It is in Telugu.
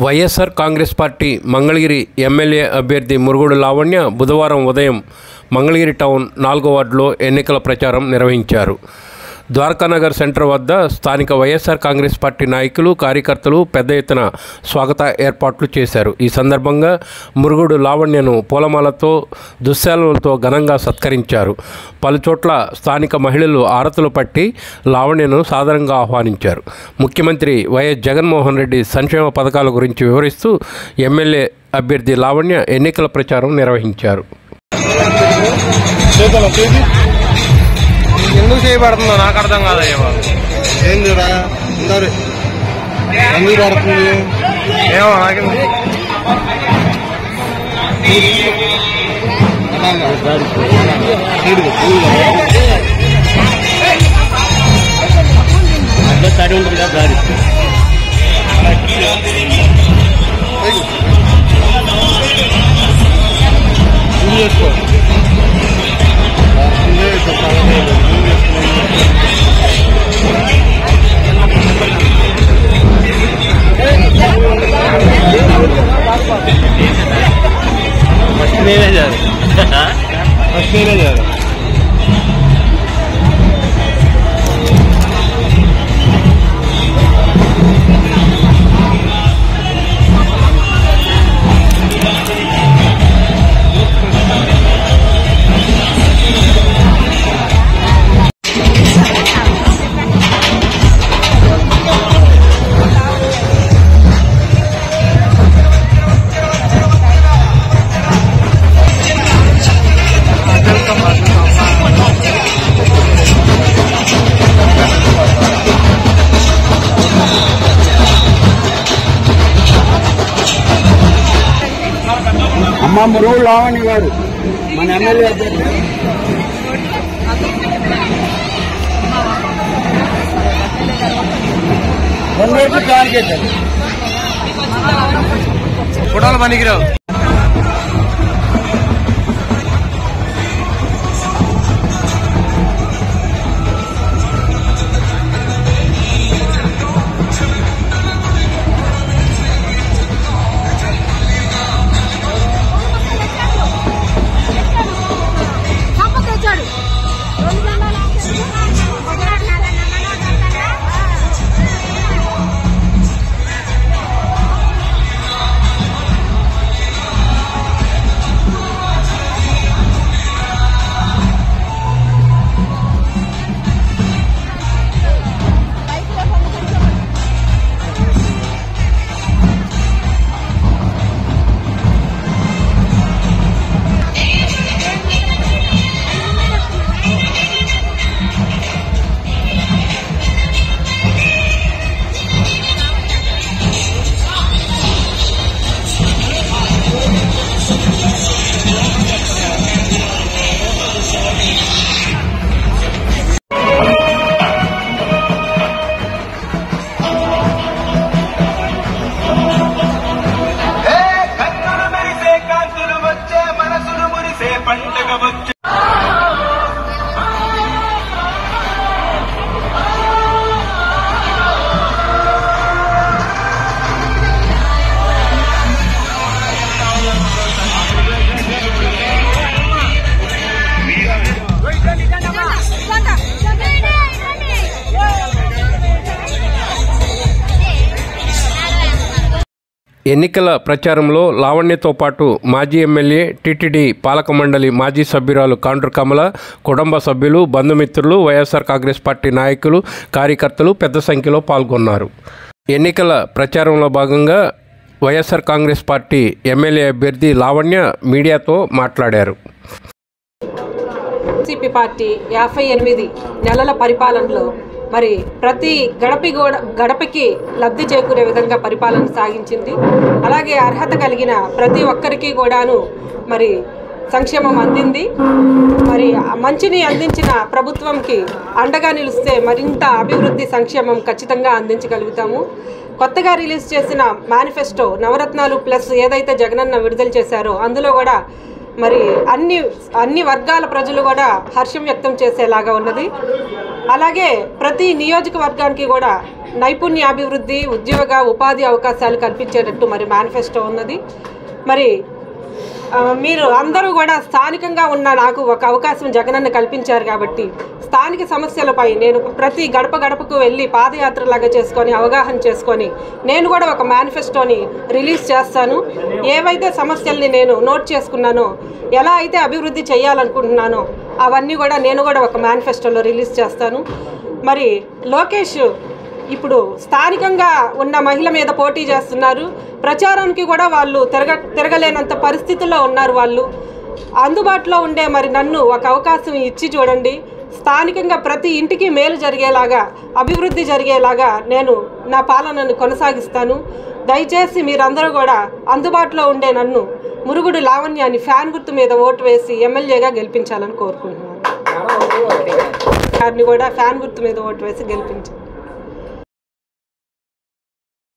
వైఎస్ఆర్ కాంగ్రెస్ పార్టీ మంగళగిరి ఎమ్మెల్యే అభ్యర్థి మురుగుడు లావణ్య బుధవారం ఉదయం మంగళగిరి టౌన్ 4వ వార్డులో ఎన్నికల ప్రచారం నిర్వహించారు. ద్వారకానగర్ సెంటర్ వద్ద స్థానిక వైఎస్ఆర్ కాంగ్రెస్ పార్టీ నాయకులు, కార్యకర్తలు పెద్ద ఎత్తున స్వాగత ఏర్పాట్లు చేశారు. ఈ సందర్భంగా మురుగుడు లావణ్యను పూలమాలతో, దుశ్శాలతో ఘనంగా సత్కరించారు. పలుచోట్ల స్థానిక మహిళలు ఆరతులు పట్టి లావణ్యను సాదరంగా ఆహ్వానించారు. ముఖ్యమంత్రి వైఎస్ జగన్మోహన్ రెడ్డి సంక్షేమ పథకాల గురించి వివరిస్తూ ఎమ్మెల్యే అభ్యర్థి లావణ్య ఎన్నికల ప్రచారం నిర్వహించారు. ఎందుకు చేయబడుతుందో నాకు అర్థం కాదయ్యా. ఏందిరా ఎందుకు పడుతుంది ఏమో నాకేం తడి ఉంటుంది కదా దారి చేసుకో. అమ్మ మురుగుడు లావణ్య గారు మన ఎమ్మెల్యే అభ్యర్థి. ఫోటోలు పనికిరావు. ఎన్నికల ప్రచారంలో లావణ్యతో పాటు మాజీ ఎమ్మెల్యే, టీటీడీ పాలక మండలి మాజీ సభ్యురాలు కాండ్రు కమల, కుటుంబ సభ్యులు, బంధుమిత్రులు, వైఎస్ఆర్ కాంగ్రెస్ పార్టీ నాయకులు, కార్యకర్తలు పెద్ద సంఖ్యలో పాల్గొన్నారు. ఎన్నికల ప్రచారంలో భాగంగా వైఎస్ఆర్ కాంగ్రెస్ పార్టీ ఎమ్మెల్యే అభ్యర్థి లావణ్య మీడియాతో మాట్లాడారు. వైసీపీ పార్టీ 58 నెలల పరిపాలనలో మరి ప్రతి గడపకి లబ్ధి చేకూరే విధంగా పరిపాలన సాగించింది. అలాగే అర్హత కలిగిన ప్రతి ఒక్కరికి కూడాను మరి సంక్షేమం అందింది. మరి మంచిని అందించిన ప్రభుత్వంకి అండగా నిలిస్తే మరింత అభివృద్ధి, సంక్షేమం ఖచ్చితంగా అందించగలుగుతాము. కొత్తగా రిలీజ్ చేసిన మేనిఫెస్టో నవరత్నాలు ప్లస్ ఏదైతే జగనన్న విడుదల చేశారో అందులో కూడా మరి అన్ని వర్గాల ప్రజలు కూడా హర్షం వ్యక్తం చేసేలాగా ఉన్నది. అలాగే ప్రతి నియోజకవర్గానికి కూడా నైపుణ్యాభివృద్ధి, ఉద్యోగ ఉపాధి అవకాశాలు కల్పించేటట్టు మరి మేనిఫెస్టో ఉన్నది. మరి మీరు అందరూ కూడా స్థానికంగా ఉన్న నాకు ఒక అవకాశం జగనన్న కల్పించారు కాబట్టి స్థానిక సమస్యలపై నేను ప్రతి గడప గడపకు వెళ్ళి పాదయాత్రలాగా చేసుకొని అవగాహన చేసుకొని నేను కూడా ఒక మేనిఫెస్టోని రిలీజ్ చేస్తాను. ఏవైతే సమస్యల్ని నేను నోట్ చేసుకున్నానో, ఎలా అయితే అభివృద్ధి చేయాలనుకుంటున్నానో అవన్నీ కూడా నేను కూడా ఒక మేనిఫెస్టోలో రిలీజ్ చేస్తాను. మరి లోకేష్ ఇప్పుడు స్థానికంగా ఉన్న మహిళ మీద పోటీ చేస్తున్నారు. ప్రచారానికి కూడా వాళ్ళు తిరగలేనంత పరిస్థితుల్లో ఉన్నారు. వాళ్ళు అందుబాటులో ఉండే మరి నన్ను ఒక అవకాశం ఇచ్చి చూడండి. స్థానికంగా ప్రతి ఇంటికి మేలు జరిగేలాగా, అభివృద్ధి జరిగేలాగా నేను నా పాలనను కొనసాగిస్తాను. దయచేసి మీరందరూ కూడా అందుబాటులో ఉండే నన్ను మురుగుడు లావణ్యాన్ని ఫ్యాన్ గుర్తు మీద ఓటు వేసి ఎమ్మెల్యేగా గెలిపించాలని కోరుకుంటున్నాను. వారిని కూడా ఫ్యాన్ గుర్తు మీద ఓటు వేసి గెలిపించాను.